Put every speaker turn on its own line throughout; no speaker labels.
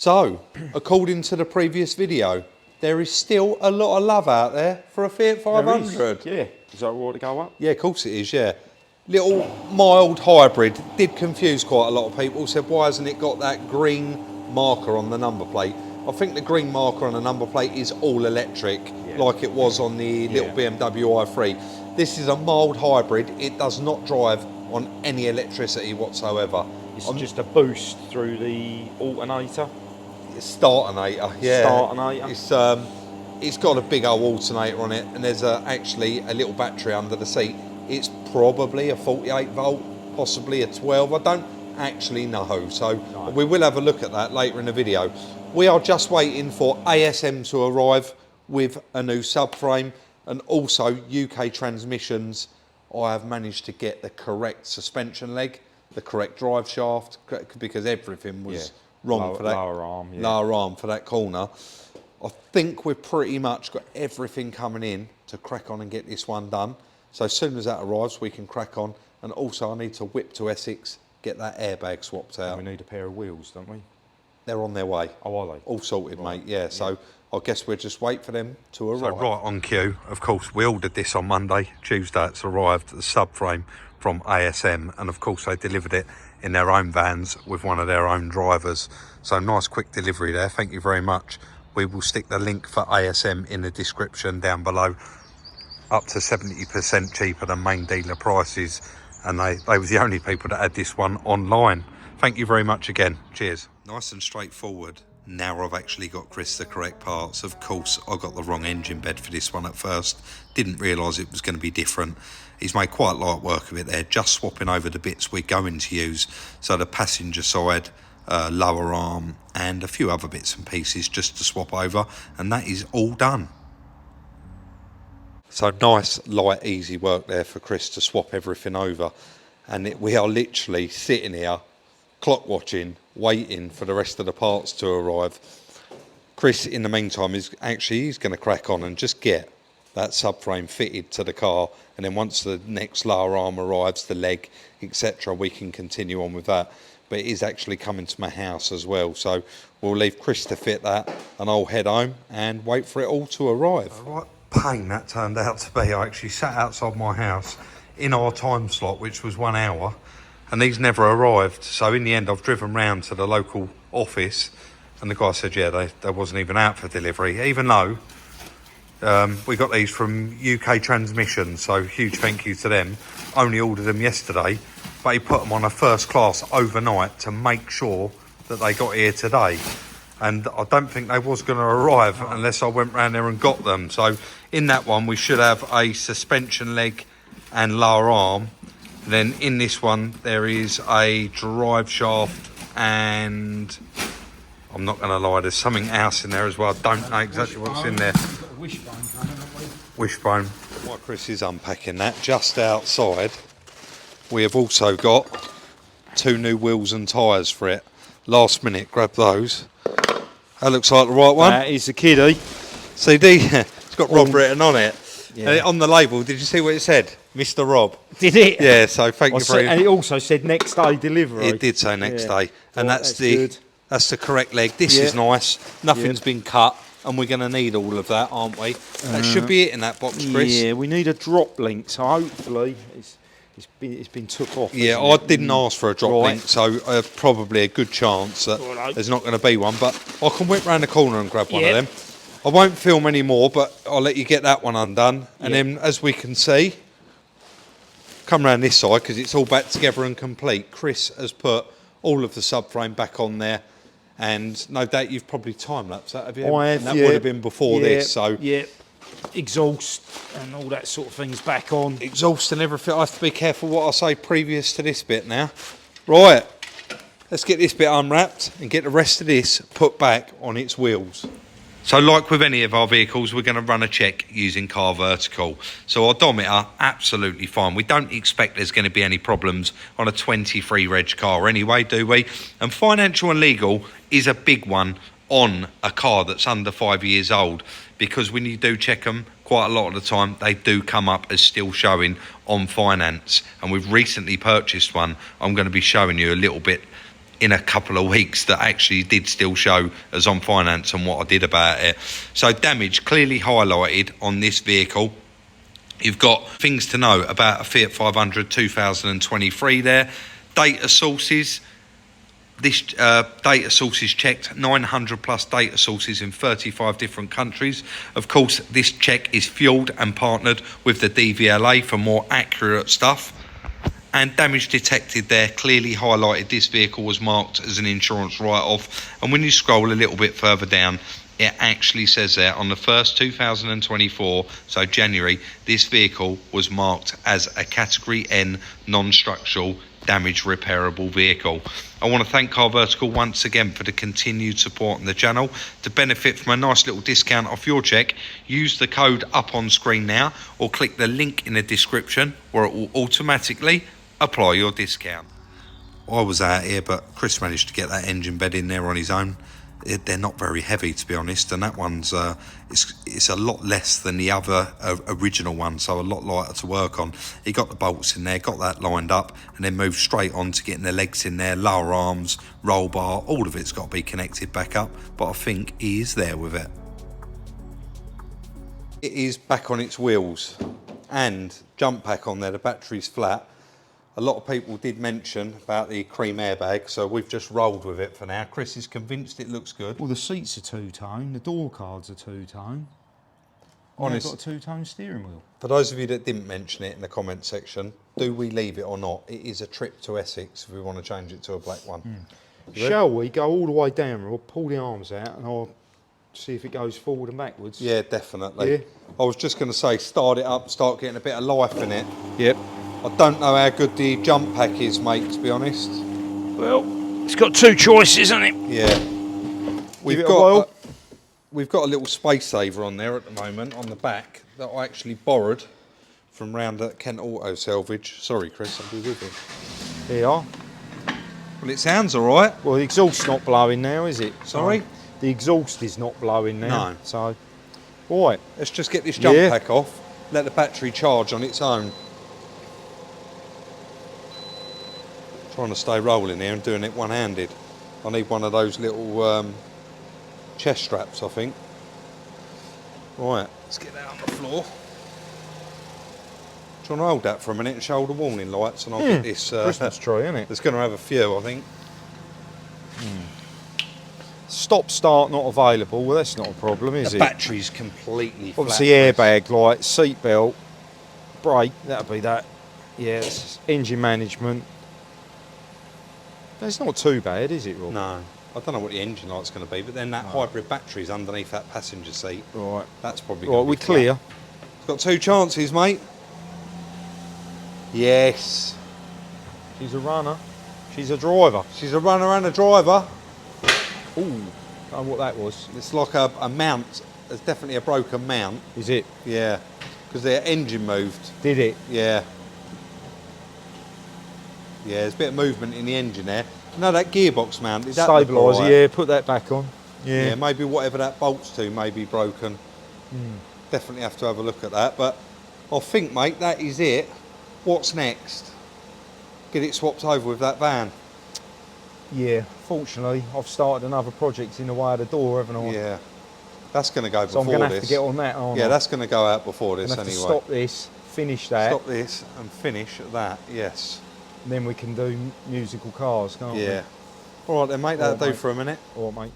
So, according to the previous video, there is still a lot of love out there for a Fiat 500.
Yeah, is that all to go up?
Yeah, of course it is, yeah. Little mild hybrid, did confuse quite a lot of people, said why hasn't it got that green marker on the number plate? I think the green marker on the number plate is all electric, like it was on the little BMW i3. This is a mild hybrid, it does not drive on any electricity whatsoever.
It's just a boost through the alternator.
Starternator, yeah.
Starternator.
It's got a big old alternator on it, and there's actually a little battery under the seat. It's probably a 48 volt, possibly a 12. I don't actually know, so we will have a look at that later in the video. We are just waiting for ASM to arrive with a new subframe, and also UK transmissions. I have managed to get the correct suspension leg, the correct drive shaft, because everything was wrong for that lower arm for that corner. I think we've pretty much got everything coming in to crack on and get this one done. So as soon as that arrives, we can crack on. And also I need to whip to Essex, get that airbag swapped out.
We need a pair of wheels, don't we?
They're on their way.
Oh, are they?
All sorted, mate, yeah. So I guess we'll just wait for them to arrive. So right on cue, of course, we ordered this on Monday. Tuesday it's arrived, the subframe from ASM. And of course they delivered it in their own vans with one of their own drivers. So nice quick delivery there, thank you very much. We will stick the link for ASM in the description down below. Up to 70% cheaper than main dealer prices, and they were the only people that had this one online. Thank you very much again, cheers. Nice and straightforward. Now I've actually got Chris the correct parts. Of course I got the wrong engine bed for this one at first, didn't realise it was going to be different. He's made quite light work of it there, just swapping over the bits we're going to use. So the passenger side, lower arm, and a few other bits and pieces just to swap over, and that is all done. So nice, light, easy work there for Chris to swap everything over. And we are literally sitting here, clock watching, waiting for the rest of the parts to arrive. Chris, in the meantime, he's going to crack on and just get that subframe fitted to the car. And then once the next lower arm arrives, the leg, etc., we can continue on with that. But it is actually coming to my house as well. So we'll leave Chris to fit that, and I'll head home and wait for it all to arrive. Right. Pain that turned out to be. I actually sat outside my house in our time slot, which was 1 hour, and these never arrived. So in the end I've driven round to the local office, and the guy said they wasn't even out for delivery, even though we got these from UK Transmission, so huge thank you to them. Only ordered them yesterday, but he put them on a first class overnight to make sure that they got here today. And I don't think they was going to arrive unless I went round there and got them. So in that one, we should have a suspension leg and lower arm. And then in this one, there is a drive shaft, and I'm not going to lie, there's something else in there as well. I don't know exactly what's in there.
Wishbone coming, haven't we?
Wishbone. While Chris is unpacking that, just outside, we have also got 2 new wheels and tyres for it. Last minute, grab those. That looks like the right one.
That is a kiddie.
CD, it's got Rob written on it. Yeah. On the label, did you see what it said? Mr. Rob.
Did it?
Yeah, so thank you very much.
And it also said next day delivery.
It did say next day. And that's the correct leg. This is nice. Nothing's been cut, and we're going to need all of that, aren't we? That should be it in that box, Chris.
Yeah, we need a drop link, so hopefully it's been took off.
Yeah, I didn't ask for a drop link, so probably a good chance that there's not going to be one, but I can whip round the corner and grab one of them. I won't film any more, but I'll let you get that one undone. And then, as we can see, come round this side because it's all back together and complete. Chris has put all of the subframe back on there, and no doubt you've probably time-lapsed that, have you?
I have,
that would have been before this, so...
Yeah. Exhaust and all that sort of things back on.
Exhaust and everything. I have to be careful what I say previous to this bit now. Right, let's get this bit unwrapped and get the rest of this put back on its wheels. So like with any of our vehicles, we're going to run a check using Car Vertical. So odometer, absolutely fine. We don't expect there's going to be any problems on a 23 reg car anyway, do we? And financial and legal is a big one on a car that's under 5 years old, because when you do check them, quite a lot of the time they do come up as still showing on finance. And we've recently purchased one. I'm going to be showing you a little bit in a couple of weeks that actually did still show as on finance and what I did about it. So damage clearly highlighted on this vehicle. You've got things to know about a Fiat 500 2023 there. Data sources. This data sources checked 900 plus data sources in 35 different countries. Of course, this check is fueled and partnered with the DVLA for more accurate stuff. And damage detected there clearly highlighted this vehicle was marked as an insurance write-off. And when you scroll a little bit further down, it actually says there on the 1st 2024, so January, this vehicle was marked as a Category N non-structural damage repairable vehicle. I want to thank Car Vertical once again for the continued support on the channel. To benefit from a nice little discount off your check, use the code up on screen now or click the link in the description where it will automatically apply your discount. I was out here, but Chris managed to get that engine bed in there on his own. They're not very heavy, to be honest, and that one's it's a lot less than the other original one, so a lot lighter to work on. He got the bolts in there, got that lined up, and then moved straight on to getting the legs in there, lower arms, roll bar, all of it's got to be connected back up, but I think he is there with it. It is back on its wheels, and jump pack on there, the battery's flat. A lot of people did mention about the cream airbag, so we've just rolled with it for now. Chris is convinced it looks good.
Well, the seats are two-tone, the door cards are two-tone. Honest, got a two-tone steering wheel.
For those of you that didn't mention it in the comment section, do we leave it or not? It is a trip to Essex if we want to change it to a black one.
Shall we go all the way down, Rob, pull the arms out, and I'll see if it goes forward and backwards?
Yeah, definitely.
Yeah.
I was just going to say, start it up, start getting a bit of life in it.
Yep.
I don't know how good the jump pack is, mate, to be honest.
Well, it's got two choices, hasn't it?
Yeah. We've got a little space saver on there at the moment on the back that I actually borrowed from round at Kent Auto Salvage. Sorry, Chris, I'll be with you.
There you are.
Well, it sounds all right.
Well, the exhaust's not blowing now, is it?
Sorry?
The exhaust is not blowing now.
No.
So, all right.
Let's just get this jump pack off, let the battery charge on its own. Trying to stay rolling here and doing it one-handed. I need one of those little chest straps, I think. Right, let's get that on the floor. Do you want to hold that for a minute and show the warning lights, and I'll get this
Christmas tree, isn't it?
It's going to have a few, I think.
Stop start not available. Well, that's not a problem, is
The
it?
battery's completely flat.
Obviously, airbag light, seat belt, brake. That'll be that. Yeah, it's engine management. It's not too bad, is it, Rob?
No. I don't know what the engine light's going to be, but then that hybrid battery's underneath that passenger seat.
Right.
That's probably
Right,
going to
we're
be
clear.
flat. It's got two chances, mate. Yes.
She's a runner. She's a driver.
She's a runner and a driver.
Ooh, don't know what that was.
It's like a mount. There's definitely a broken mount.
Is it?
Yeah. Because their engine moved.
Did it?
Yeah. Yeah, there's a bit of movement in the engine there. No, that gearbox mount, is that
Stabiliser,
right?
yeah, put that back on.
Yeah, maybe whatever that bolts to may be broken. Definitely have to have a look at that. But I think, mate, that is it. What's next? Get it swapped over with that van.
Yeah, fortunately, I've started another project in the way of the door, haven't I?
Yeah. That's going to go
So
before
I'm going to have
this.
to get on that, aren't I?
Yeah, that's going to go out before this
I'm gonna have
anyway.
to stop this, finish that,
Stop this and finish that, yes.
and then we can do musical cars, can't we?
Yeah. All right then, mate, that'll do
mate.
for a minute.
All right, mate.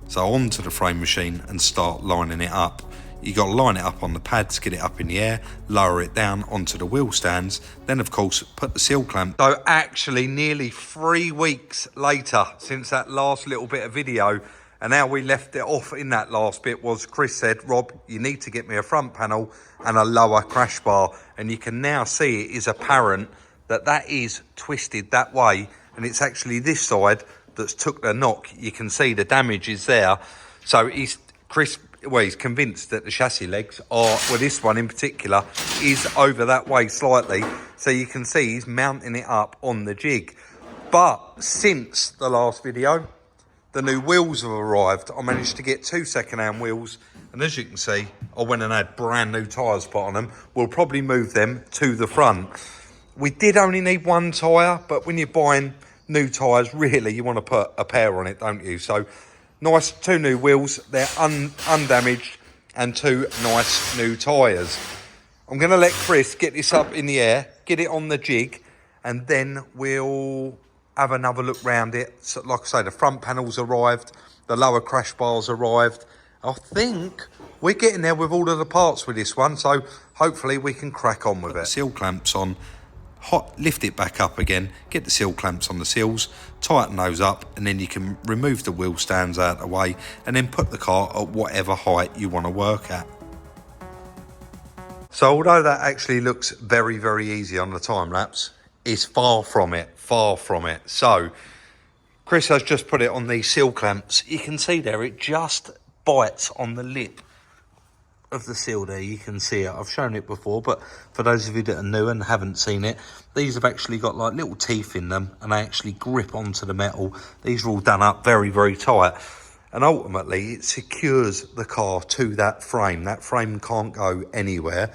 So onto the frame machine and start lining it up. You got to line it up on the pads, get it up in the air, lower it down onto the wheel stands, then of course put the seal clamp. So actually nearly 3 weeks later since that last little bit of video, and how we left it off in that last bit was Chris said, Rob, you need to get me a front panel and a lower crash bar. And you can now see it is apparent that that is twisted that way, and it's actually this side that's took the knock. You can see the damage is there. So he's convinced that the chassis legs are, well, this one in particular is over that way slightly. So you can see he's mounting it up on the jig. But since the last video, the new wheels have arrived. I managed to get 2 second-hand wheels, and as you can see, I went and had brand new tyres put on them. We'll probably move them to the front. We did only need one tyre, but when you're buying new tyres, really, you want to put a pair on it, don't you? So, nice 2 new wheels. They're undamaged and 2 nice new tyres. I'm going to let Chris get this up in the air, get it on the jig, and then we'll have another look round it. So, like I say, the front panel's arrived, the lower crash bar's arrived. I think we're getting there with all of the parts with this one, so hopefully we can crack on with it. Seal clamps on, lift it back up again, get the seal clamps on the seals, tighten those up, and then you can remove the wheel stands out of the way and then put the car at whatever height you want to work at. So although that actually looks very, very easy on the time lapse, it's far from it, far from it. So Chris has just put it on the seal clamps. You can see there, it just bites on the lip of the seal there. You can see it. I've shown it before, but for those of you that are new and haven't seen it, these have actually got like little teeth in them and they actually grip onto the metal. These are all done up very, very tight. And ultimately, it secures the car to that frame. That frame can't go anywhere.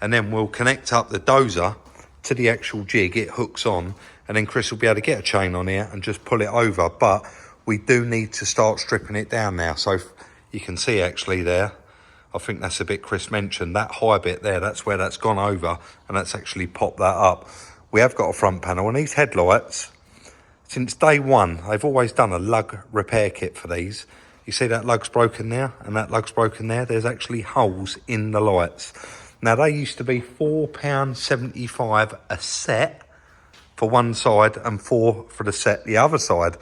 And then we'll connect up the dozer to the actual jig. It hooks on. And then Chris will be able to get a chain on here and just pull it over. But we do need to start stripping it down now. So you can see actually there, I think that's a bit Chris mentioned, that high bit there, that's where that's gone over. And that's actually popped that up. We have got a front panel. And these headlights, since day one, they've always done a lug repair kit for these. You see that lug's broken there and that lug's broken there? There's actually holes in the lights. Now, they used to be £4.75 a set for one side and £4 for the set the other side.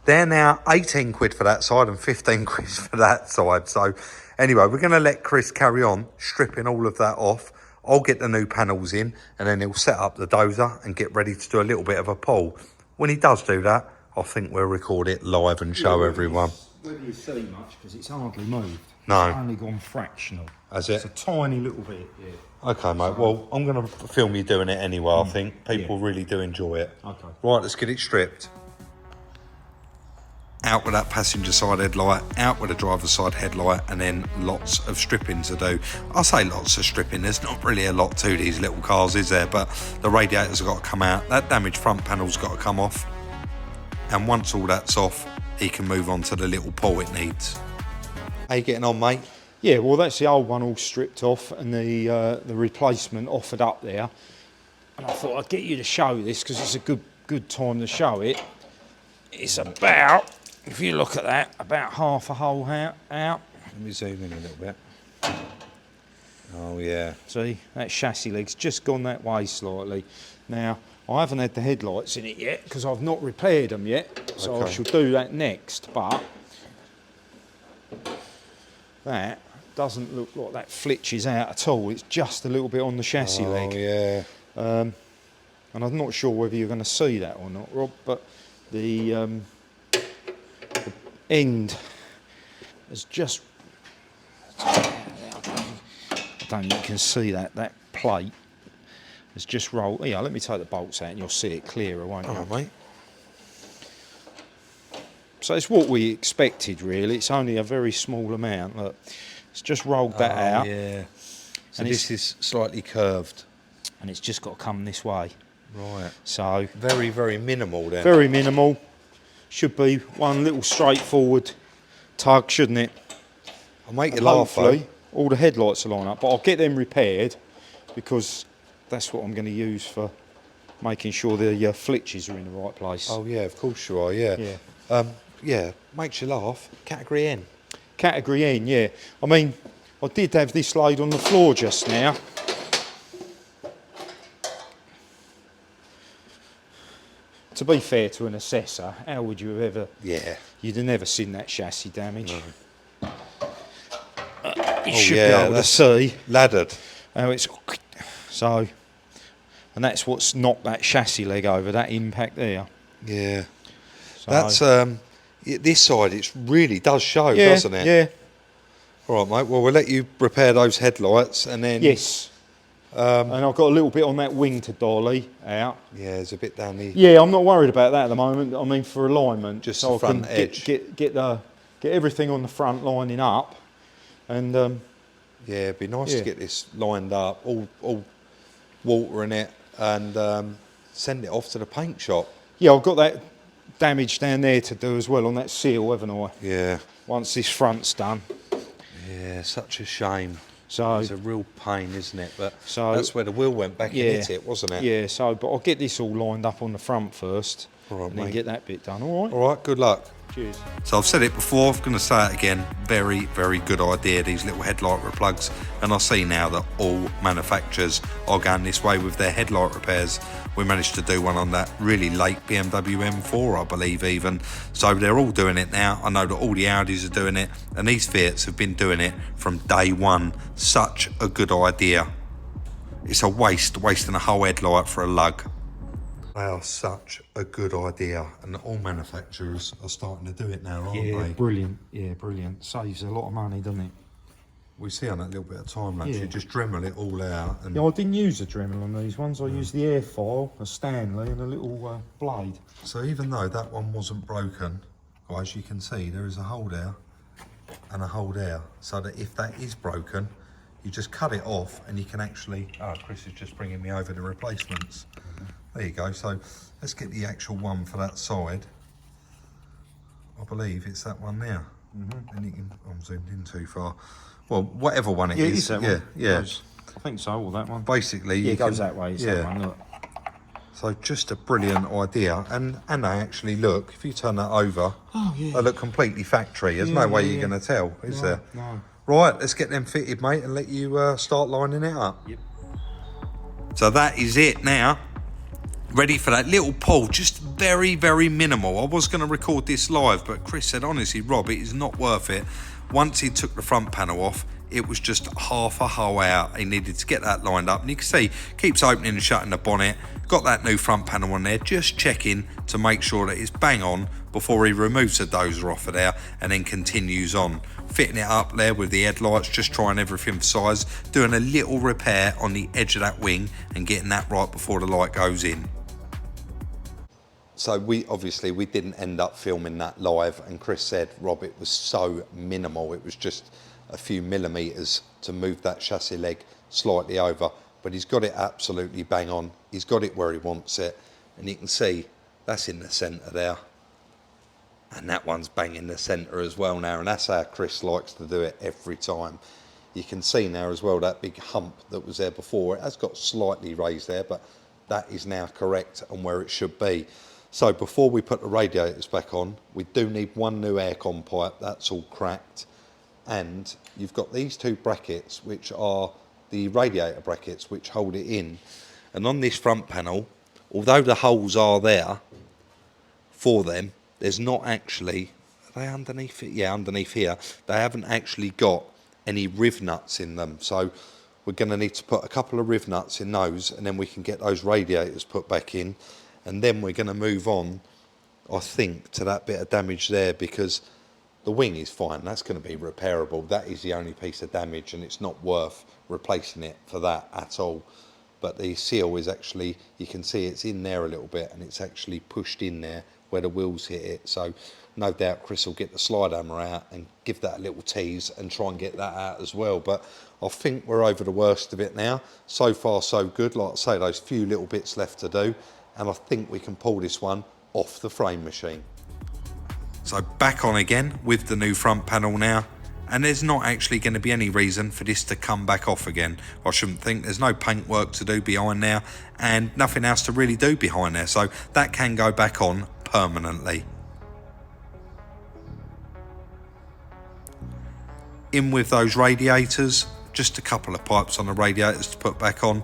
They're now 18 quid for that side and 15 quid for that side. So anyway, we're going to let Chris carry on stripping all of that off. I'll get the new panels in and then he'll set up the dozer and get ready to do a little bit of a pull. When he does do that, I think we'll record it live and show everyone.
Whether you see much, because it's hardly moved.
No.
It's only gone fractional.
Has it?
It's a tiny little bit, yeah.
Okay, mate. Well, I'm going to film you doing it anyway, I think. People really do enjoy it.
Okay.
Right, let's get it stripped. Out with that passenger side headlight, out with the driver's side headlight, and then lots of stripping to do. I say lots of stripping, there's not really a lot to these little cars, is there? But the radiators have got to come out, that damaged front panel's got to come off. And once all that's off, he can move on to the little pull it needs. How you getting on, mate?
Yeah, well, that's the old one all stripped off and the replacement offered up there. And I thought I'd get you to show this because it's a good time to show it. It's about, if you look at that, about half a hole out.
Let me zoom in a little bit. Oh, yeah.
See, that chassis leg's just gone that way slightly. Now, I haven't had the headlights in it yet because I've not repaired them yet. So
Okay.
I shall do that next, but that doesn't look like that flitches out at all. It's just a little bit on the chassis leg.
Oh, yeah.
And I'm not sure whether you're going to see that or not, Rob, but the end has just... I don't think you can see that plate has just rolled. Yeah, let me take the bolts out and you'll see it clearer, won't you?
All right, mate.
So it's what we expected, really. It's only a very small amount. Look, it's just rolled that out.
Yeah. So
And
this is slightly curved.
And it's just got to come this way.
Right.
So
Very, very minimal then.
very minimal. Should be one little straightforward tug, shouldn't it?
I'll make you
And
laugh, though.
hopefully all the headlights will line up, but I'll get them repaired because that's what I'm going to use for making sure the flitches are in the right place.
Oh, yeah, of course you are, yeah.
Yeah.
Yeah, makes you laugh. Category N.
Category N, yeah. I mean, I did have this laid on the floor just now. To be fair to an assessor, how would you have ever...
Yeah.
You'd have never seen that chassis damage.
No.
You should be able to see
Laddered.
how it's... So, and that's what's knocked that chassis leg over, that impact there.
Yeah.
So,
That's, this side, it really does show,
yeah,
doesn't it?
Yeah.
All right, mate. Well, we'll let you repair those headlights and then...
Yes. And I've got a little bit on that wing to dolly out.
Yeah, there's a bit down the...
Yeah, I'm not worried about that at the moment. I mean, for alignment,
Just
so
the front
I can
edge.
get everything on the front lining up, and
Yeah, it'd be nice
Yeah.
to get this lined up, all water in it, and send it off to the paint shop.
Yeah, I've got that damage down there to do as well on that seal, haven't I?
Yeah.
Once this front's done.
Yeah, such a shame.
So
It's a real pain, isn't it? But
So-
that's where the wheel went back and hit it, wasn't it?
Yeah, so, but I'll get this all lined up on the front first.
All right,
and then
mate.
get that bit done, all right?
All right, good luck.
Cheers.
So I've said it before, I'm going to say it again. Very, very good idea, these little headlight replugs. And I see now that all manufacturers are going this way with their headlight repairs. We managed to do one on that really late BMW M4, I believe even. So they're all doing it now. I know that all the Audis are doing it. And these Fiats have been doing it from day one. Such a good idea. It's a wasting a whole headlight for a lug. They are such a good idea, and all manufacturers are starting to do it now, aren't
Yeah,
they?
brilliant. Yeah, brilliant. Saves a lot of money, doesn't it?
We see on that little bit of time lapse,
Yeah.
you just Dremel it all out. And
Yeah, I didn't use a Dremel on these ones. I used the air file, a Stanley, and a little blade.
so even though that one wasn't broken, guys, you can see there is a hole there and a hole there. So that if that is broken, you just cut it off and you can actually... Oh, Chris is just bringing me over the replacements. There you go. So let's get the actual one for that side. I believe it's that one there. And you can... I'm zoomed in too far. Well, whatever one it is.
that
Yeah,
one.
yeah.
I think so, or that one.
Basically,
Yeah,
you
it goes
can,
that way. It's that one, look.
So just a brilliant idea, and they actually look. If you turn that over, they look completely factory. There's no way you're going to tell, is there?
No.
Right, let's get them fitted, mate, and let you start lining it up.
Yep.
So that is it now. Ready for that little pull, just very, very minimal. I was going to record this live, but Chris said, honestly, Rob, it is not worth it. Once he took the front panel off, it was just half a hole out. He needed to get that lined up. And you can see, keeps opening and shutting the bonnet. Got that new front panel on there, just checking to make sure that it's bang on before he removes the dozer off of there and then continues on. Fitting it up there with the headlights, just trying everything for size. Doing a little repair on the edge of that wing and getting that right before the light goes in. So we didn't end up filming that live, and Chris said, Rob, it was so minimal. It was just a few millimetres to move that chassis leg slightly over, but he's got it absolutely bang on. He's got it where he wants it, and you can see that's in the centre there. And that one's bang in the centre as well now, and that's how Chris likes to do it every time. You can see now as well that big hump that was there before. It has got slightly raised there, but that is now correct and where it should be. So before we put the radiators back on, we do need one new aircon pipe. That's all cracked. And you've got these two brackets, which are the radiator brackets, which hold it in. And on this front panel, although the holes are there for them, there's not actually, are they underneath it? Yeah, underneath here. They haven't actually got any riv nuts in them. So we're going to need to put a couple of riv nuts in those, and then we can get those radiators put back in. And then we're going to move on, I think, to that bit of damage there, because the wing is fine. That's going to be repairable. That is the only piece of damage, and it's not worth replacing it for that at all. But the seal is actually, you can see it's in there a little bit, and it's actually pushed in there where the wheels hit it. So no doubt Chris will get the slide hammer out and give that a little tease and try and get that out as well. But I think we're over the worst of it now. So far, so good. Like I say, those few little bits left to do. And I think we can pull this one off the frame machine. So back on again with the new front panel now, and there's not actually going to be any reason for this to come back off again. I shouldn't think. There's no paint work to do behind there and nothing else to really do behind there, so that can go back on permanently. In with those radiators, just a couple of pipes on the radiators to put back on,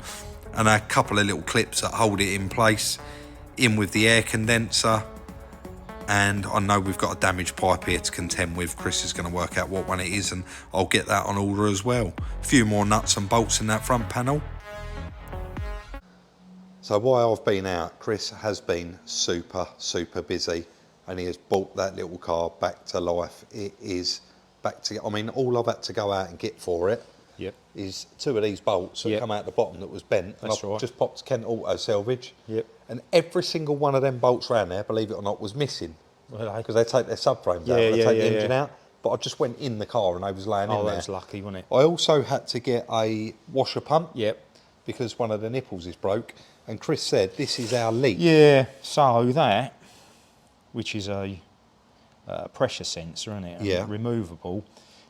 and a couple of little clips that hold it in place. In with the air condenser, and I know we've got a damaged pipe here to contend with. Chris is going to work out what one it is, and I'll get that on order as well. A few more nuts and bolts in that front panel. So while I've been out, Chris has been super busy, and he has brought that little car back to life. It is back to, I mean, all I've had to go out and get for it is two of these bolts that come out the bottom that was bent.
That's
and I've
right.
just popped Kent Auto salvage.
Yep.
And every single one of them bolts around there, believe it or not, was missing. Because they take their subframes out, they take the engine out. But I just went in the car and they was laying in there.
Oh, that was lucky, wasn't it?
I also had to get a washer pump.
Yep.
Because one of the nipples is broke. And Chris said, this is our leak.
Yeah, so that, which is a pressure sensor, isn't it?
Yeah.
And removable,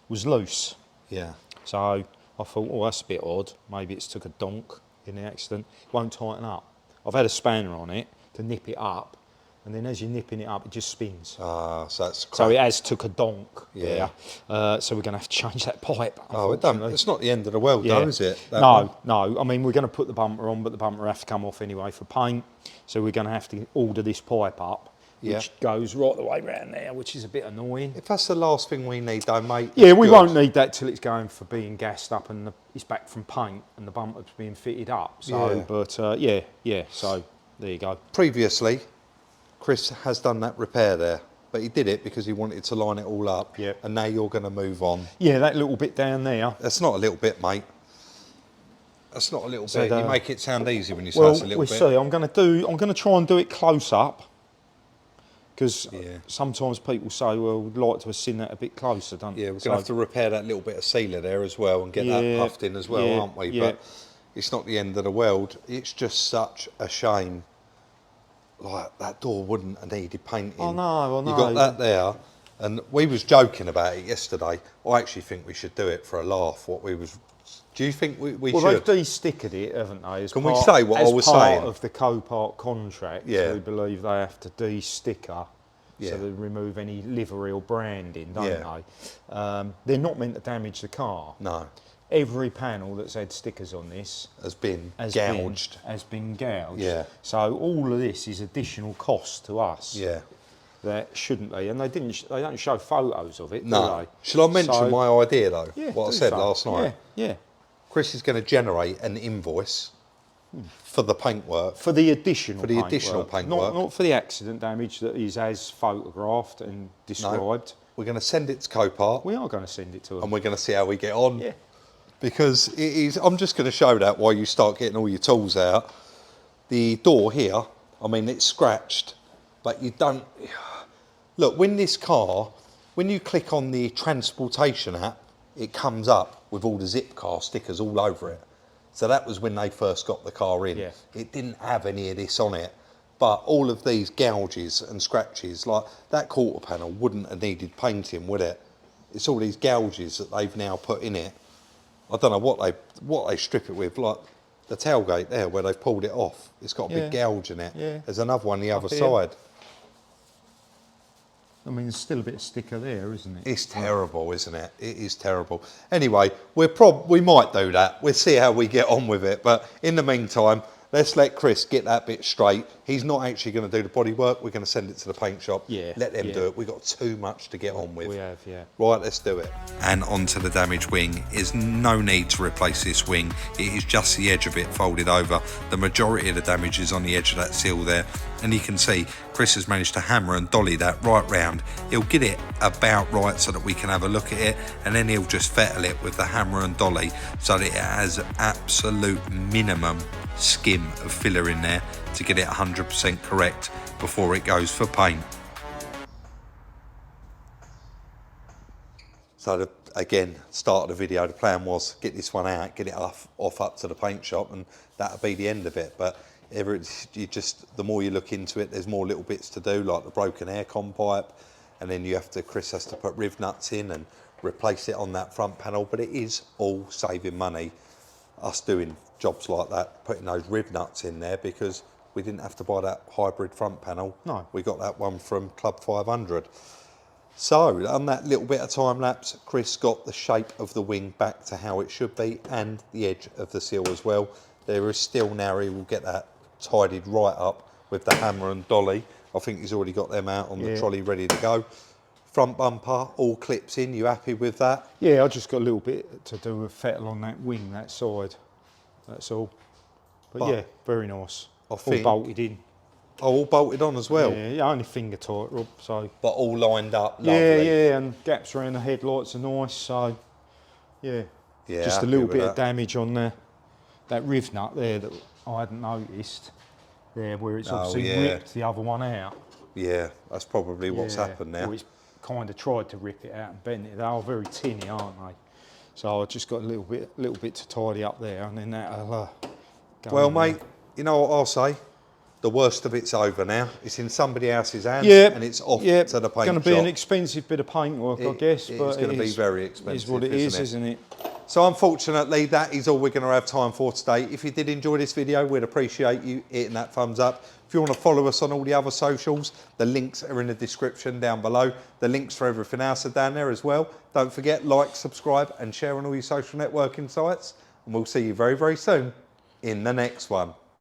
was loose.
Yeah.
So I thought, oh, that's a bit odd. Maybe it's took a donk in the accident. It won't tighten up. I've had a spanner on it to nip it up, and then as you're nipping it up, it just spins.
Ah, so that's crap.
So it has took a donk.
Yeah.
So we're going to have to change that pipe.
Oh, it don't, it's not the end of the world,
Yeah.
though, is it? That
No,
one?
no. I mean, we're going to put the bumper on, but the bumper will have to come off anyway for paint. So we're going to have to order this pipe up, which goes right the way round there, which is a bit annoying.
If that's the last thing we need, though, mate.
Yeah,
that's
we
good.
won't need that till it's going for being gassed up and it's back from paint and the bumper's being fitted up. So,
Yeah.
but yeah. So there you go.
Previously, Chris has done that repair there, but he did it because he wanted to line it all up.
Yep.
And now you're going to move on.
Yeah, that little bit down there.
That's not a little bit, mate. That's not a little
So
bit.
the-
You make it sound easy when you say
Well,
it's a little
we'll
bit.
see. I'm going to try and do it close up because
Yeah.
sometimes people say, well, we'd like to have seen that a bit closer, don't
Yeah, we're
you?
going to have to repair that little bit of sealer there as well and get that
Yeah,
puffed in as well,
yeah,
aren't we?
yeah.
But it's not the end of the world. It's just such a shame. Like, that door wouldn't have needed painting.
I know.
You got that there, and we was joking about it yesterday. I actually think we should do it for a laugh. Do you think we
Well,
should?
they've de-stickered it, haven't they? As
Can we say what I was
as
saying?
part of the Copart contract,
Yeah.
we believe they have to de-sticker,
Yeah.
so they remove any livery or branding, don't
Yeah.
they? They're not meant to damage the car.
No,
Every panel that's had stickers on this
has been
has
gouged.
has been gouged.
Yeah.
So all of this is additional cost to us.
Yeah.
That shouldn't be, and they don't show photos of it, do
No.
they?
Shall I mention
So-
my idea though?
Yeah,
what I
do
said
so.
last night.
Yeah.
Chris is going to generate an invoice for the paintwork.
For the additional
paintwork.
Not for the accident damage that is as photographed and described.
We're going to send it to Copart,
We are going to send it to them.
and we're going to see how we get on.
Yeah.
Because it is. I'm just going to show that while you start getting all your tools out. The door here, I mean, it's scratched, but you don't. Look, when you click on the transportation app, it comes up with all the Zipcar stickers all over it. So that was when they first got the car in.
Yeah.
It didn't have any of this on it. But all of these gouges and scratches, like that quarter panel wouldn't have needed painting, would it? It's all these gouges that they've now put in it. I don't know what they strip it with, like the tailgate there where they've pulled it off. It's got a big gouge in it.
Yeah.
There's another one the other
here.
side.
I mean, there's still a bit of sticker there, isn't it?
It's terrible, isn't it? It is terrible. Anyway, we might do that. We'll see how we get on with it. But in the meantime, let's let Chris get that bit straight. He's not actually going to do the body work. We're going to send it to the paint shop.
Yeah,
Let them
yeah.
do it. We've got too much to get on with.
We have, yeah.
Right, let's do it. And onto the damaged wing. There's no need to replace this wing. It is just the edge of it folded over. The majority of the damage is on the edge of that seal there. And you can see Chris has managed to hammer and dolly that right round. He'll get it about right so that we can have a look at it, and then he'll just fettle it with the hammer and dolly so that it has absolute minimum skim of filler in there to get it 100% correct before it goes for paint. So again, start of the video, the plan was get this one out, get it off up to the paint shop, and that'll be the end of it. But the more you look into it, there's more little bits to do, like the broken aircon pipe, and then Chris has to put riv nuts in and replace it on that front panel. But it is all saving money, us doing jobs like that, putting those riv nuts in there, because we didn't have to buy that hybrid front panel.
No.
We got that one from Club 500. So on that little bit of time lapse, Chris got the shape of the wing back to how it should be, and the edge of the seal as well. There is still now, he will get that tidied right up with the hammer and dolly. I think he's already got them out on the trolley ready to go. Front bumper, all clips in, you happy with that?
Yeah, I just got a little bit to do with fettle on that wing, that side. That's all. But yeah, very nice.
I
All
think-
bolted in.
Oh, all bolted on as well,
Yeah, only finger tight, Rob, so.
but all lined up, lovely.
Yeah, and gaps around the headlights are nice, so yeah.
Yeah,
Just a
happy
little
with
bit
that.
of damage on that riv nut there that I hadn't noticed. There, where it's obviously
yeah.
ripped the other one out.
Yeah, that's probably what's
Yeah.
happened now.
Well, it's kind of tried to rip it out and bend it. They are very tinny, aren't they? So I just got a little bit to tidy up there, and then that'll go
Well,
in there.
mate, you know what I'll say? The worst of it's over now. It's in somebody else's hands,
Yeah,
and it's off
yeah.
to the paint shop.
It's going to be an expensive bit of paintwork, I guess.
It's
but
going to be very expensive.
Is what it is, isn't it?
So unfortunately, that is all we're going to have time for today. If you did enjoy this video, we'd appreciate you hitting that thumbs up. If you want to follow us on all the other socials, the links are in the description down below. The links for everything else are down there as well. Don't forget, like, subscribe, and share on all your social networking sites. And we'll see you very, very soon in the next one.